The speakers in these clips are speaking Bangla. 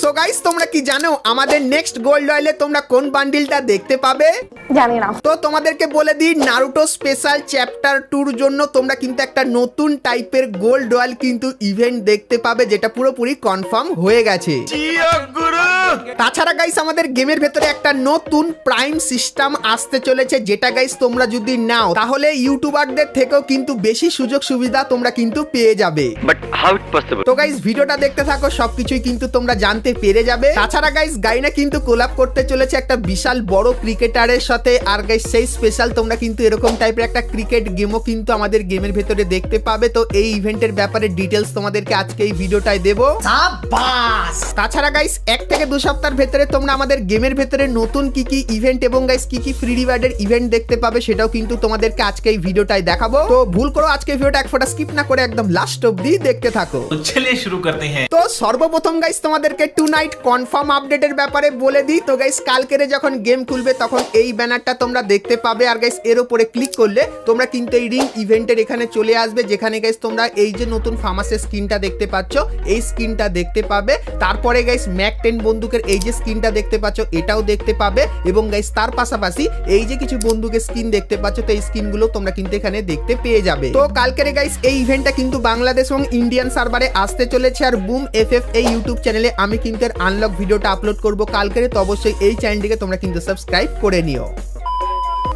সো গাইস তোমরা কি জানো আমাদের নেক্সট গোল্ড রয়্যালে তোমরা কোন বান্ডিলটা দেখতে পাবে? জানি না। তো তোমাদেরকে বলে দিই, নারুটো স্পেশাল চ্যাপ্টার 2 এর জন্য তোমরা কিন্তু একটা নতুন টাইপের গোল্ড রয়্যাল কিন্তু ইভেন্ট দেখতে পাবে, যেটা পুরোপুরি কনফার্ম হয়ে গেছে। তাছাড়া গাইস আমাদের গেমের ভেতরে একটা নতুন প্রাইম সিস্টেম আসতে চলেছে, যেটা গাইস তোমরা যদি নাও তাহলে ইউটিউবারদের থেকেও কিন্তু বেশি সুযোগ সুবিধা তোমরা কিন্তু পেয়ে যাবে। But how it possible? তো গাইস ভিডিওটা দেখতে থাকো, সবকিছুই কিন্তু তোমরা জানতে পেরে যাবে। তাছাড়া গাইস গাইনা কিন্তু কোলাব করতে চলেছে একটা বিশাল বড় ক্রিকেটারের সাথে, আর গাইস সেই স্পেশাল তোমরা কিন্তু এরকম টাইপের একটা ক্রিকেট গেমও কিন্তু আমাদের গেমের ভেতরে দেখতে পাবে। তো এই ইভেন্টের ব্যাপারে ডিটেলস তোমাদেরকে আজকে এই ভিডিওটায় দেবো। তাছাড়া গাইস 1 থেকে 2 সপ্তাহের ভেতরে তোমরা আমাদের গেমের ভেতরে নতুন কি কি ইভেন্ট এবং গাইস কি কি ফ্রি রিওয়ার্ডের ইভেন্ট দেখতে পাবে সেটাও কিন্তু তোমাদেরকে আজকে এই ভিডিওটায় দেখাবো। তো ভুল করো আজকে ভিডিওটা এক ফোঁটা স্কিপ না করে একদম লাস্ট অবধি দেখতে থাকো। तो चलिए शुरू करते हैं। তো সর্বপ্রথম গাইস তোমাদেরকে টু নাইট কনফার্ম আপডেটের ব্যাপারে বলে দিই। তো গাইস কালকেরে যখন গেম খুলবে তখন এই ব্যানারটা তোমরা দেখতে পাবে, আর গাইস এর উপরে ক্লিক করলে তোমরা কিন্তু এই রিং ইভেন্টের এখানে চলে আসবে, যেখানে গাইস তোমরা এই যে নতুন ফার্মাসের স্কিনটা দেখতে পাচ্ছ এই স্কিনটা দেখতে পাবে। তারপরে গাইস ম্যাক 10 বন্দুকের এই যে স্কিনটা দেখতে পাচ্ছ এটাও দেখতে পাবে, এবং গাইস তার পাশাপাশি এই যে কিছু বন্দুকের স্কিন দেখতে পাচ্ছ, তো এই স্কিনগুলো তোমরা কিন্তু এখানে দেখতে পেয়ে যাবে। তো কালকেরে গাইস এই ইভেন্টটা কিন্তু বাংলাদেশ এবং ইন্ডিয়ান সার্ভারে আসতে চলেছে, আর বুম এফএফ এই ইউটিউব চ্যানেলে আমি কিন্তু এর আনলক ভিডিওটা আপলোড করব কালকেরে। তো অবশ্যই এই চ্যানেলটিকে তোমরা কিন্তু সাবস্ক্রাইব করে নিও।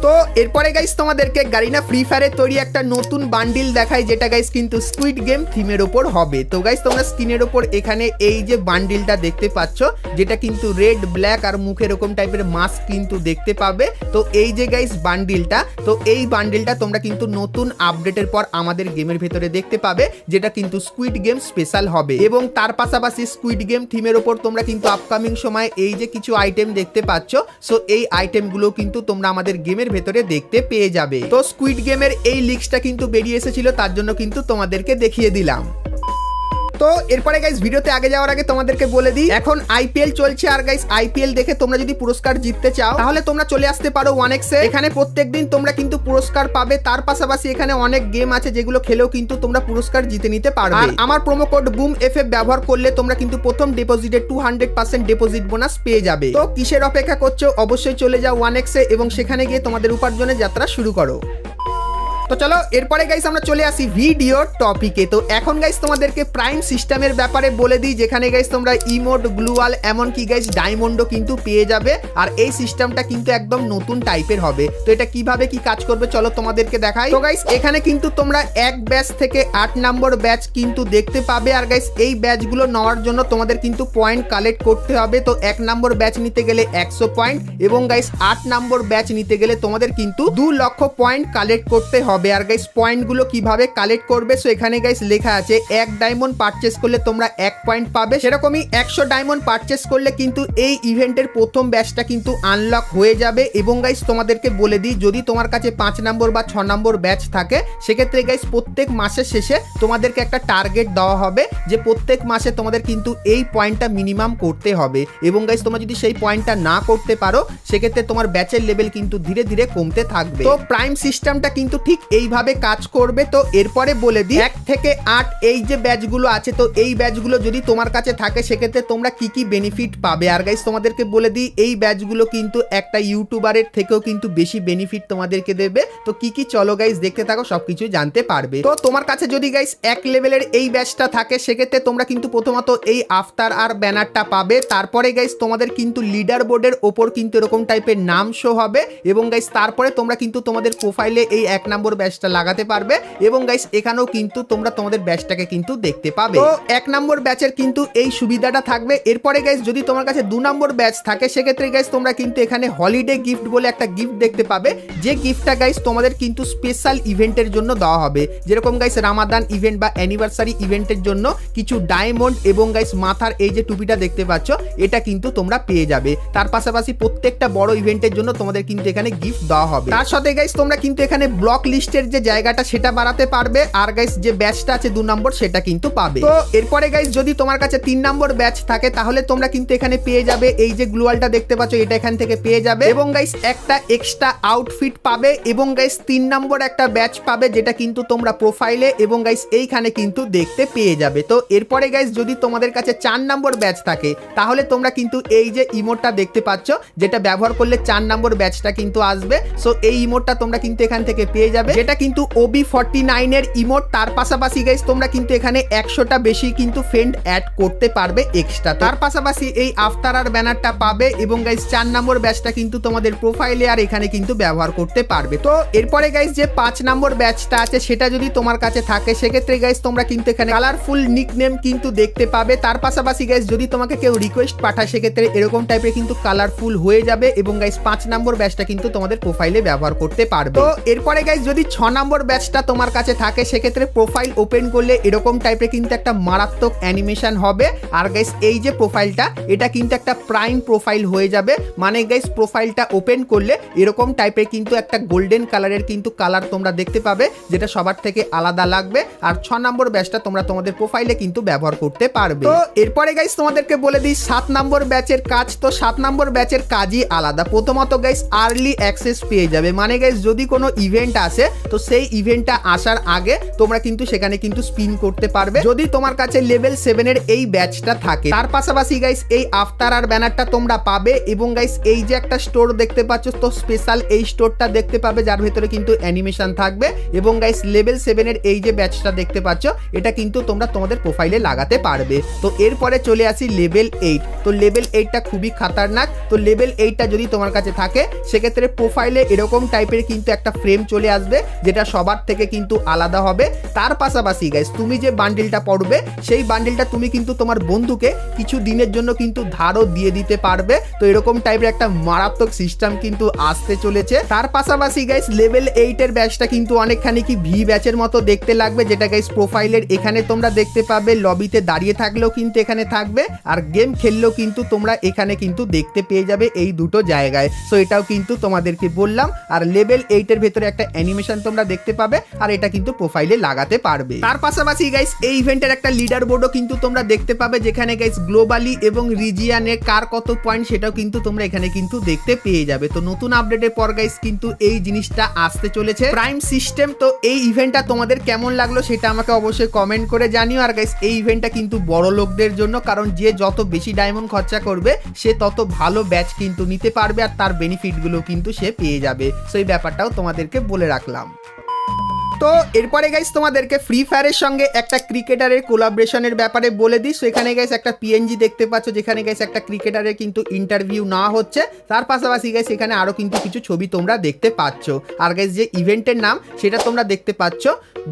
তো এরপরে গাইস তোমাদেরকে গারিনা ফ্রি ফায়ারের তৈরি একটা নতুন বান্ডিল দেখাই, যেটা গাইস কিন্তু স্কুইড গেম থিমের উপর হবে। তো গাইস তোমরা স্ক্রিনের উপর এখানে এই যে বান্ডিলটা দেখতে পাচ্ছ, যেটা কিন্তু রেড ব্ল্যাক আর মুখে এরকম টাইপের মাস্ক কিন্তু দেখতে পাবে। তো এই যে গাইস বান্ডিলটা, তো এই বান্ডিলটা তোমরা কিন্তু নতুন আপডেটের পর আমাদের গেমের ভেতরে দেখতে পাবে, যেটা কিন্তু স্কুইড গেম স্পেশাল হবে। এবং তার পাশাপাশি স্কুইড গেম থিমের উপর তোমরা কিন্তু আপকামিং সময় এই যে কিছু আইটেম দেখতে পাচ্ছ, সো এই আইটেমগুলো কিন্তু তোমরা আমাদের গেমের ভেতরে দেখতে পেয়ে যাবে। তো স্কুইড গেমের এই লিস্টটা কিন্তু বেরিয়ে এসেছিল, তার জন্য কিন্তু তোমাদেরকে দেখিয়ে দিলাম। তো এরপরে গাইস ভিডিওতে আগে যাওয়ার আগে তোমাদেরকে বলে দিই, এখন আইপিএল চলছে, আর গাইস আইপিএল দেখে তোমরা যদি পুরস্কার জিততে চাও তাহলে তোমরা চলে আসতে পারো 1x এ। এখানে প্রত্যেকদিন তোমরা কিন্তু পুরস্কার পাবে, তার পাশাপাশি এখানে অনেক গেম আছে যেগুলো খেলেও কিন্তু তোমরা পুরস্কার জিতে নিতে পারবে। আর আমার প্রোমো কোড বুম এফএফ ব্যবহার করলে তোমরা কিন্তু প্রথম ডিপোজিটে 200% ডিপোজিট বোনাস পেয়ে যাবে। তো কিসের অপেক্ষা করছো? অবশ্যই চলে যাও 1x এ এবং সেখানে গিয়ে তোমাদের উপার্জনের যাত্রা শুরু করো। তো চলো এরপরে গাইস আমরা চলে আসি ভিডিও টপিকে। তো এখন গাইস তোমাদেরকে প্রাইম সিস্টেমের ব্যাপারে বলে দিই, যেখানে গাইস তোমরা ইমোট, গ্লুয়াল, এমনকি গাইস ডায়মন্ডও কিন্তু পেয়ে যাবে। আর এই সিস্টেমটা কিন্তু একদম নতুন টাইপের হবে। তো এটা কিভাবে কি কাজ করবে চলো তোমাদেরকে দেখাই। তো গাইস এখানে কিন্তু তোমরা 1 ব্যাচ থেকে 8 নম্বর ব্যাচ কিন্তু দেখতে পাবে, আর গাইস এই ব্যাচগুলো নেওয়ার জন্য তোমাদের কিন্তু পয়েন্ট কালেক্ট করতে হবে। তো 1 নম্বর ব্যাচ নিতে গেলে 100 পয়েন্ট, এবং গাইস 8 নম্বর ব্যাচ নিতে গেলে তোমাদের কিন্তু 2 লক্ষ পয়েন্ট কালেক্ট করতে হবে। আর গাইস পয়েন্টগুলো কিভাবে কালেক্ট করবে, সো এখানে গাইস লেখা আছে 1 ডায়মন্ড পারচেজ করলে তোমরা 1 পয়েন্ট পাবে। সেরকমই 100 ডায়মন্ড পারচেজ করলে কিন্তু এই ইভেন্টের প্রথম ব্যাচটা কিন্তু আনলক হয়ে যাবে। এবং গাইস তোমাদেরকে বলে দিই, যদি তোমার কাছে 5 নম্বর বা 6 নম্বর ব্যাচ থাকে, সেক্ষেত্রে গাইস প্রত্যেক মাসের শেষে তোমাদেরকে একটা টার্গেট দেওয়া হবে যে প্রত্যেক মাসে তোমাদের কিন্তু এই পয়েন্টটা মিনিমাম করতে হবে। এবং গাইস তোমরা যদি সেই পয়েন্টটা না করতে পারো, সেক্ষেত্রে তোমার ব্যাচের লেভেল কিন্তু ধীরে ধীরে কমতে থাকবে। তো প্রাইম সিস্টেমটা কিন্তু ঠিক এইভাবে কাজ করবে। তো এরপরে বলে দিই 1 থেকে 8 এই যে ব্যাচগুলো আছে, তো এই ব্যাচগুলো যদি তোমার কাছে থাকে সেক্ষেত্রে তোমরা কি কি বেনিফিট পাবে। আর গাইস তোমাদেরকে বলে দিই এই ব্যাচগুলো কিন্তু একটা ইউটিউবারের থেকেও কিন্তু বেশি বেনিফিট তোমাদেরকে দেবে। তো কি কি চলো গাইস দেখতে থাকো, সবকিছু জানতে পারবে। তো তোমার কাছে যদি গাইস 1 লেভেলের এই ব্যাচটা থাকে, সেক্ষেত্রে তোমরা কিন্তু প্রথমত এই আফতার আর ব্যানারটা পাবে। তারপরে গাইস তোমাদের কিন্তু লিডার বোর্ডের ওপর কিন্তু এরকম টাইপের নাম শো হবে, এবং গাইস তারপরে তোমরা কিন্তু তোমাদের প্রোফাইলে এই 1 নম্বর ব্যাচটা লাগাতে পারবে। এবং গাইস এখানেও কিন্তু তোমরা তোমাদের ব্যাচটাকে কিন্তু দেখতে পাবে। তো 1 নম্বর ব্যাচের কিন্তু এই সুবিধাটা থাকবে। এরপরে গাইস যদি তোমার কাছে 2 নম্বর ব্যাচ থাকে, সেক্ষেত্রে গাইস তোমরা কিন্তু এখানে হলিডে গিফট বলে একটা গিফট দেখতে পাবে, যে গিফটটা গাইস তোমাদের কিন্তু স্পেশাল ইভেন্টের জন্য দেওয়া হবে। যেরকম গাইস রামাদান ইভেন্ট বা অ্যানিভার্সারি ইভেন্টের জন্য কিছু ডায়মন্ড এবং গাইস মাথার এই যে টুপিটা দেখতে পাচ্ছ, এটা কিন্তু তোমরা পেয়ে যাবে। তার পাশাপাশি প্রত্যেকটা বড় ইভেন্টের জন্য তোমাদের কিন্তু এখানে গিফট দেওয়া হবে। তার সাথে গাইস তোমরা কিন্তু এখানে ব্লক লিস্ট অ্যাসিস্টের যে জায়গাটা সেটা বাড়াতে পারবে, আর গাইস যে ব্যাচটা আছে 2 নম্বর সেটা কিন্তু পাবে। তো এরপরে গাইস যদি তোমার কাছে 3 নম্বর ব্যাচ থাকে তাহলে তোমরা কিন্তু এখানে পেয়ে যাবে এই যে গ্লুয়ালটা দেখতে পাচ্ছ, এটা এখান থেকে পেয়ে যাবে এবং গাইস একটা এক্সট্রা আউটফিট পাবে এবং গাইস 3 নম্বর একটা ব্যাচ পাবে যেটা কিন্তু তোমরা প্রোফাইলে এবং গাইস এইখানে কিন্তু দেখতে পেয়ে যাবে। তো এরপরে গাইস যদি তোমাদের কাছে 4 নম্বর ব্যাচ থাকে তাহলে তোমরা কিন্তু এই যে ইমোটটা দেখতে পাচ্ছ যেটা ব্যবহার করলে 4 নম্বর ব্যাচটা কিন্তু আসবে। সো এই ইমোটটা তোমরা কিন্তু এখান থেকে পেয়ে যাবে, যেটা কিন্তু OB49 এর ইমোট। তার পাশাপাশি গাইস তোমরা কিন্তু এখানে 100টা বেশি কিন্তু ফ্রেন্ড অ্যাড করতে পারবে এক্সট্রা। তার পাশাপাশি এই আফতার আর ব্যানারটা পাবে এবং গাইস 4 নম্বর ব্যাচটা কিন্তু তোমাদের প্রোফাইলে আর এখানে কিন্তু ব্যবহার করতে পারবে। তো এরপরে গাইস যে 5 নম্বর ব্যাচটা আছে সেটা যদি তোমার কাছে থাকে সেক্ষেত্রে গাইস তোমরা কিন্তু এখানে কালারফুল নিকনেম কিন্তু দেখতে পাবে। তার পাশাপাশি গাইস যদি তোমাকে কেউ রিকোয়েস্ট পাঠায় সেক্ষেত্রে এরকম টাইপের কিন্তু কালারফুল হয়ে যাবে এবং গাইস 5 নম্বর ব্যাচটা কিন্তু তোমাদের প্রোফাইলে ব্যবহার করতে পারবে। তো এরপরে গাইস যদি 6 নম্বর ব্যাচটা তোমার কাছে থাকে সেক্ষেত্রে প্রোফাইল ওপেন করলে এরকম টাইপের কিন্তু একটা মারাত্মক অ্যানিমেশন হবে। আর গাইস এই যে প্রোফাইলটা এটা কিন্তু একটা প্রাইম প্রোফাইল হয়ে যাবে, মানে গাইস প্রোফাইলটা ওপেন করলে এরকম টাইপের কিন্তু একটা গোল্ডেন কালারের কিন্তু কালার তোমরা দেখতে পাবে যেটা সবার থেকে আলাদা লাগবে। আর 6 নম্বর ব্যাচটা তোমরা তোমাদের প্রোফাইলে কিন্তু ব্যবহার করতে পারবে। তো এরপরে গাইস তোমাদেরকে বলে দিই 7 নম্বর ব্যাচের কাজ। তো 7 নম্বর ব্যাচের কাজই আলাদা। প্রথমত গাইস আর্লি অ্যাক্সেস পেয়ে যাবে, মানে গাইস যদি কোনো ইভেন্ট আসে তো সেই ইভেন্টটা আসার আগে তোমরা কিন্তু সেখানে কিন্তু স্পিন করতে পারবে যদি তোমার কাছে লেভেল 7 এর এই ব্যাচটা থাকে। তার পাশাপাশি গাইস এই আফতার আর ব্যানারটা তোমরা পাবে এবং গাইস এই যে একটা স্টোর দেখতে পাচ্ছ তো স্পেশাল এই স্টোরটা দেখতে পাবে যার ভিতরে কিন্তু অ্যানিমেশন থাকবে এবং গাইস লেভেল 7 এর এই যে ব্যাচটা দেখতে পাচ্ছ এটা কিন্তু তোমরা তোমাদের প্রোফাইলে লাগাতে পারবে। তো এরপরে চলে আসি লেভেল 8। তো লেভেল 8টা খুবই খতরনাক। তো লেভেল 8টা যদি তোমার কাছে থাকে সেক্ষেত্রে প্রোফাইলে এরকম টাইপের কিন্তু একটা ফ্রেম চলে আসবে যেটা সবার থেকে কিন্তু আলাদা হবে। তার পাশাপাশি গাইস তুমি যে বান্ডিলটা পড়বে সেই বান্ডিলটা তুমি কিন্তু তোমার বন্ধুকে কিছু দিনের জন্য কিন্তু ধারও দিয়ে দিতে পারবে। তো এরকম টাইপের একটা মারাত্মক সিস্টেম কিন্তু আসতে চলেছে। তার পাশাপাশি গাইস লেভেল 8 এর ব্যাচটা কিন্তু অনেকখানি কি ভি ব্যাচের মতো দেখতে লাগবে, যেটা গাইস প্রোফাইলের এখানে তোমরা দেখতে পাবে, লবিতে দাঁড়িয়ে থাকলেও কিন্তু এখানে থাকবে আর গেম খেললেও কিন্তু তোমরা এখানে কিন্তু দেখতে পেয়ে যাবে এই দুটো জায়গায়। সো এটাও কিন্তু তোমাদেরকে বললাম। আর লেভেল 8 এর ভেতরে একটা অ্যানিমেশন তোমরা দেখতে পাবে আর এটা কিন্তু প্রোফাইলে লাগাতে পারবে। তার পাশাপাশি গাইস এই ইভেন্টের একটা লিডার বোর্ডও কিন্তু তোমরা দেখতে পাবে যেখানে গাইস গ্লোবালি এবং রিজিয়নে কার কত পয়েন্ট সেটাও কিন্তু তোমরা এখানে কিন্তু দেখতে পেয়ে যাবে। তো নতুন আপডেটের পর গাইস কিন্তু এই জিনিসটা আসতে চলেছে প্রাইম সিস্টেম। তো এই ইভেন্টটা তোমাদের কেমন লাগলো সেটা আমাকে অবশ্যই কমেন্ট করে জানিও। আর গাইস এই ইভেন্টটা কিন্তু বড় লোকদের জন্য, কারণ যে যত বেশি ডায়মন্ড খরচা করবে সে তত ভালো ব্যাচ কিন্তু নিতে পারবে আর তার বেনিফিটগুলো কিন্তু সে পেয়ে যাবে। সো এই ব্যাপারটাও তোমাদেরকে বলে রাখলাম। তো এরপরে গাইস তোমাদেরকে ফ্রি ফায়ারের সঙ্গে একটা ক্রিকেটারের কোলাবরেশনের ব্যাপারে বলে দিই। সো এখানে গাইস একটা পিএনজি দেখতে পাচ্ছ যেখানে গাইস একটা ক্রিকেটারের কিন্তু ইন্টারভিউ নেওয়া হচ্ছে। তার পাশাপাশি গাইস এখানে আরো কিন্তু কিছু ছবি তোমরা দেখতে পাচ্ছ। আর গাইস যে ইভেন্টের নাম সেটা তোমরা দেখতে পাচ্ছ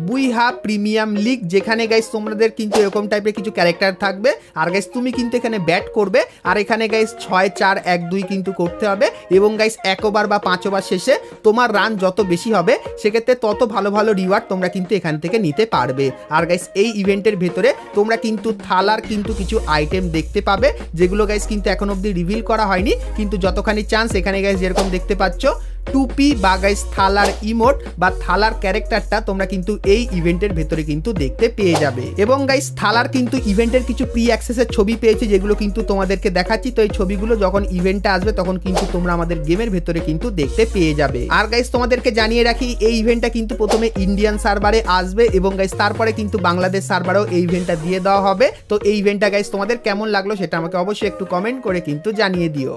বুইহা প্রিমিয়াম লিগ, যেখানে গাইস তোমাদের কিন্তু এরকম টাইপের কিছু ক্যারেক্টার থাকবে। আর গাইস তুমি কিন্তু এখানে ব্যাট করবে আর এখানে গাইস 6-4-1-2 কিন্তু করতে হবে এবং গাইস 1 ওভার বা 5 ওভার শেষে তোমার রান যত বেশি হবে সেক্ষেত্রে তত ভালো ভালো রিওয়ার্ড তোমরা কিন্তু এখান থেকে নিতে পারবে। আর গাইস এই ইভেন্টের ভেতরে তোমরা কিন্তু থালার কিন্তু কিছু আইটেম দেখতে পাবে যেগুলো গাইস কিন্তু এখন অবধি রিভিল করা হয়নি, কিন্তু যতখানি চান্স এখানে গাইস যেরকম দেখতে পাচ্ছ টুপি বা গাইস থালার ইমোট বা থালার ক্যারেক্টারটা তোমরা কিন্তু এই ইভেন্টের ভেতরে কিন্তু দেখতে পেয়ে যাবে। এবং গাইস থালার কিন্তু ইভেন্টের কিছু প্রি অ্যাক্সেসের ছবি পেয়েছি যেগুলো কিন্তু তোমাদেরকে দেখাচ্ছি। তো এই ছবিগুলো যখন ইভেন্টটা আসবে তখন কিন্তু তোমরা আমাদের গেমের ভেতরে কিন্তু দেখতে পেয়ে যাবে। আর গাইস তোমাদেরকে জানিয়ে রাখি এই ইভেন্টটা কিন্তু প্রথমে ইন্ডিয়ান সার্ভারে আসবে এবং গাইস তারপরে কিন্তু বাংলাদেশ সার্ভারেও এই ইভেন্টটা দিয়ে দেওয়া হবে। তো এই ইভেন্টটা গাইস তোমাদের কেমন লাগলো সেটা আমাকে অবশ্যই একটু কমেন্ট করে কিন্তু জানিয়ে দিও।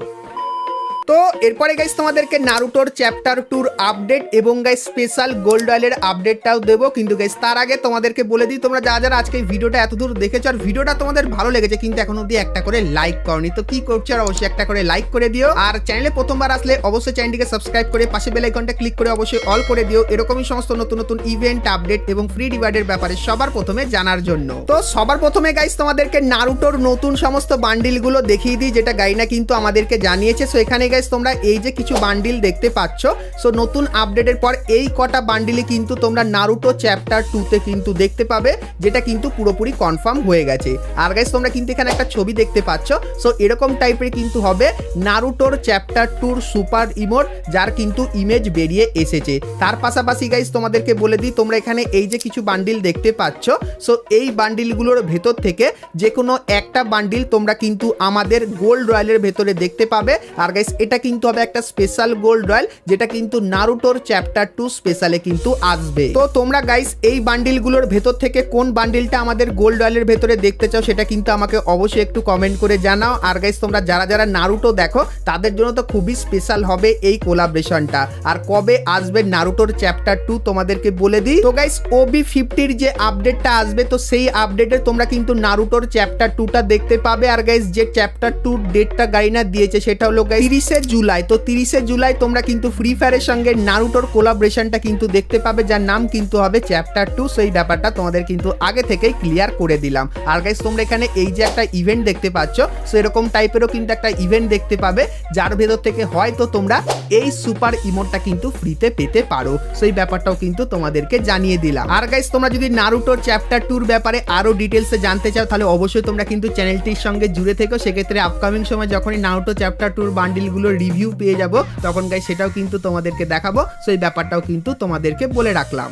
তো এরপরে গাইস তোমাদেরকে নারুটোর চ্যাপ্টার 2 আপডেট এবং গাইস স্পেশাল গোল্ড অয়েলের আপডেটটাও দেবো, কিন্তু গাইস তার আগে তোমাদেরকে বলে দিই তোমরা যারা আজকে এই ভিডিওটা এতদূর দেখেছো আর ভিডিওটা তোমাদের ভালো লেগেছে কিন্তু এখন অবধি একটা করে লাইক করনি, তো কি করছো আর অবশ্যই একটা করে লাইক করে দিও। আর চ্যানেলে প্রথমবার আসলে অবশ্যই চ্যানেলটিকে সাবস্ক্রাইব করে পাশে বেল আইকনটা ক্লিক করে অবশ্যই অল করে দিও এরকমই সমস্ত নতুন নতুন ইভেন্ট আপডেট এবং ফ্রি রিওয়ার্ডের ব্যাপারে সবার প্রথমে জানার জন্য। তো সবার প্রথমে গাইস তোমাদেরকে নারুটোর নতুন সমস্ত বান্ডিলগুলো দেখিয়ে দিই যেটা গাইনা কিন্তু আমাদেরকে জানিয়েছে। সো এখানে গাইস তোমরা এই যে কিছু বান্ডিল দেখতে পাচ্ছ, সো নতুন আপডেটের পর এই কটা বান্ডিলই কিন্তু তোমরা নারুটো চ্যাপ্টার 2 তে কিন্তু দেখতে পাবে, যেটা কিন্তু পুরোপুরি কনফার্ম হয়ে গেছে। আর গাইস তোমরা কিন্তু এখানে একটা ছবি দেখতে পাচ্ছ, সো এরকম টাইপের কিন্তু হবে নারুটোর চ্যাপ্টার 2 সুপার ইমোট, যার কিন্তু ইমেজ বেরিয়ে এসেছে। তার পাশাপাশি গাইস তোমাদেরকে বলে দিই, তোমরা এখানে এই যে কিছু বান্ডিল দেখতে পাচ্ছ, সো এই বান্ডিলগুলোর ভেতর থেকে যে কোনো একটা বান্ডিল তোমরা কিন্তু আমাদের গোল্ড রয়্যালের ভেতরে দেখতে পাবে। আর গাইস এটা কিন্তু হবে একটা স্পেশাল গোল্ড রয়্যাল, যেটা কিন্তু নারুটোর চ্যাপ্টার 2 স্পেশালে কিন্তু আসবে। তো তোমরা গাইস এই বান্ডিলগুলোর ভেতর থেকে কোন বান্ডিলটা আমাদের গোল্ড রয়্যালের ভেতরে দেখতে চাও সেটা কিন্তু আমাকে অবশ্যই একটু কমেন্ট করে জানাও। আর গাইস তোমরা যারা যারা নারুটো দেখো তাদের জন্য তো খুবই স্পেশাল হবে এই কোলাবরেশনটা। আর কবে আসবে নারুটোর চ্যাপ্টার 2 তোমাদেরকে বলে দিই। তো গাইস OB50 যে আপডেটটা আসবে, তো সেই আপডেটে তোমরা কিন্তু নারুটোর চ্যাপ্টার 2টা দেখতে পাবে। আর গাইস যে চ্যাপ্টার 2 ডেটটা গাইনা দিয়েছে সেটা হলো গাইস 30শে জুলাই। তো 30শে জুলাই তোমরা কিন্তু ফ্রি ফায়ারের সঙ্গে নারুটোর কোলাবরেশনটা কিন্তু দেখতে পাবে, যার নাম কিন্তু হবে চ্যাপ্টার 2। সেই ব্যাপারটা তোমাদের কিন্তু আগে থেকেই ক্লিয়ার করে দিলাম। আর গাইস তোমরা এখানে এই যে একটা ইভেন্ট দেখতে পাচ্ছ, সো এরকম টাইপেরও কিন্তু একটা ইভেন্ট দেখতে পাবে, যার ভেতর থেকে হয়তো তোমরা এই সুপার ইমোটটা কিন্তু ফ্রিতে পেতে পারো। সেই ব্যাপারটাও কিন্তু তোমাদেরকে জানিয়ে দিলাম। আর গাইস তোমরা যদি নারুটোর চ্যাপ্টার 2 ব্যাপারে আরো ডিটেলসে জানতে চাও, তাহলে অবশ্যই তোমরা কিন্তু চ্যানেলটির সঙ্গে জুড়ে থেকো। সেক্ষেত্রে আপকামিং সময় যখনই নারুটো চ্যাপ্টার 2 বান্ডিলগুলোর রিভিউ পেয়ে যাব, তখন গাইস সেটাও কিন্তু তোমাদেরকে দেখাবো। সেই ব্যাপারটাও কিন্তু তোমাদেরকে বলে রাখলাম।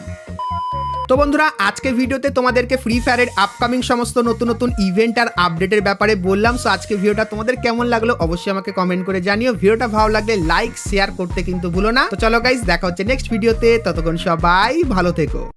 তো বন্ধুরা, আজকে ভিডিওতে তোমাদেরকে ফ্রি ফায়ারের আপকামিং সমস্ত নতুন নতুন ইভেন্ট আর আপডেটের ব্যাপারে বললাম। সো আজকে ভিডিওটা তোমাদের কেমন লাগলো অবশ্যই আমাকে কমেন্ট করে জানিও। ভিডিওটা ভালো লাগলে লাইক শেয়ার করতে কিন্তু ভুলো না। তো চলো গাইস, দেখা হচ্ছে নেক্সট ভিডিওতে, ততক্ষণ সবাই ভালো থেকো।